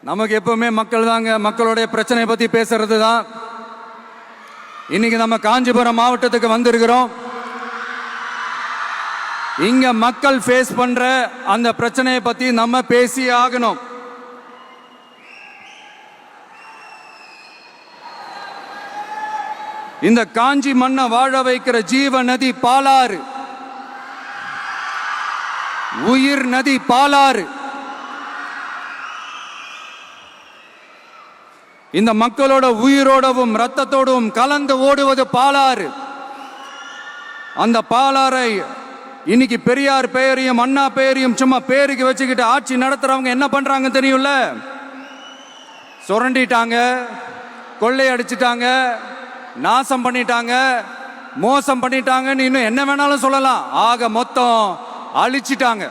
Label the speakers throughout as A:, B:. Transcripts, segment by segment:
A: நமக்கு எப்பவுமே மக்கள் தாங்க, மக்களுடைய பிரச்சனையை பத்தி பேசுறது தான். இன்னைக்கு நம்ம காஞ்சிபுரம் மாவட்டத்துக்கு வந்திருக்கிறோம். இங்க மக்கள் ஃபேஸ் பண்ற அந்த பிரச்சனையை பத்தி நம்ம பேசி ஆகணும். இந்த காஞ்சி மண்ணை வாழ வைக்கிற ஜீவ நதி பாலாறு, உயிர் நதி பாலாறு. இந்த மக்களோட உயிரோடவும் ரத்தத்தோடும் கலந்து ஓடுவது பாலாறு. அந்த பாலாறை இன்னைக்கு பெரியார் பெயரையும் அண்ணா பெயரையும் சும்மா பேருக்கு வச்சுக்கிட்டு ஆட்சி நடத்துறவங்க என்ன பண்றாங்க தெரியும்ல? சுரண்டிட்டாங்க, கொள்ளையடிச்சிட்டாங்க, நாசம் பண்ணிட்டாங்க, மோசம் பண்ணிட்டாங்கன்னு இன்னும் என்ன வேணாலும் சொல்லலாம். ஆக மொத்தம் அழிச்சிட்டாங்க.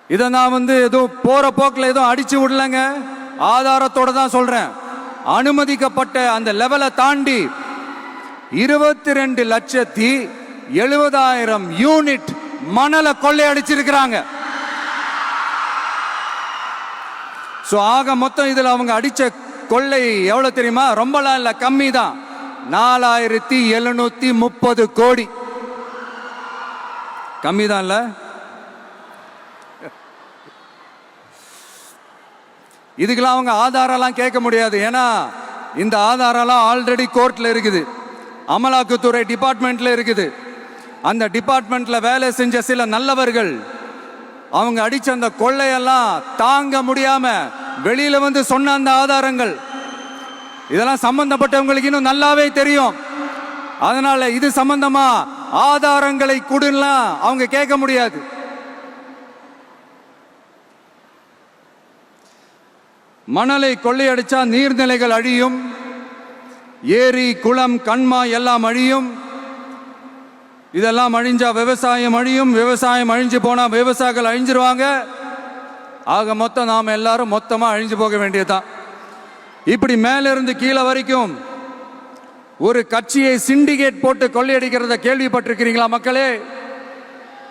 A: இதை நான் ஏதோ போற போக்கில் ஏதோ அடிச்சு விடலங்க, ஆதாரத்தோட தான் சொல்றேன். அனுமதிக்கப்பட்ட அந்த லெவலை தாண்டி 22,70,000 யூனிட் மணலை கொள்ளையடிச்சிருக்கிறாங்க. ஆக மொத்தம் இதுல அவங்க அடிச்ச கொள்ளை எவ்வளவு தெரியுமா? ரொம்பலாம் இல்ல, கம்மி தான். 4,730 கோடி. கம்மி தான் இல்ல? இதுக்கெல்லாம் அவங்க ஆதாரம்லாம் கேட்க முடியாது. ஏன்னா இந்த ஆதாரம்லாம் ஆல்ரெடி கோர்ட்ல இருக்குது, அமலாக்கத்துறை டிபார்ட்மெண்ட்ல இருக்குது. அந்த டிபார்ட்மெண்ட்ல வேலை செஞ்ச சில நல்லவர்கள் அவங்க அடிச்ச அந்த கொள்ளையெல்லாம் தாங்க முடியாம வெளியில சொன்ன அந்த ஆதாரங்கள் இதெல்லாம் சம்பந்தப்பட்டவங்களுக்கு இன்னும் நல்லாவே தெரியும். அதனால இது சம்பந்தமா ஆதாரங்களை கொடுலாம் அவங்க கேட்க முடியாது. மணலை கொள்ளையடிச்சா நீர்நிலைகள் அழியும், ஏரி குளம் கண்மாய் எல்லாம் அழியும். இதெல்லாம் அழிஞ்சா விவசாயம் அழியும், விவசாயம் அழிஞ்சு போனா விவசாயிகள் அழிஞ்சிருவாங்க. ஆக மொத்தம் நாம் எல்லாரும் மொத்தமா அழிஞ்சு போக வேண்டியதுதான். இப்படி மேல இருந்து கீழே வரைக்கும் ஒரு கட்சியை சிண்டிகேட் போட்டு கொள்ளையடிக்கிறத கேள்விப்பட்டிருக்கிறீங்களா மக்களே?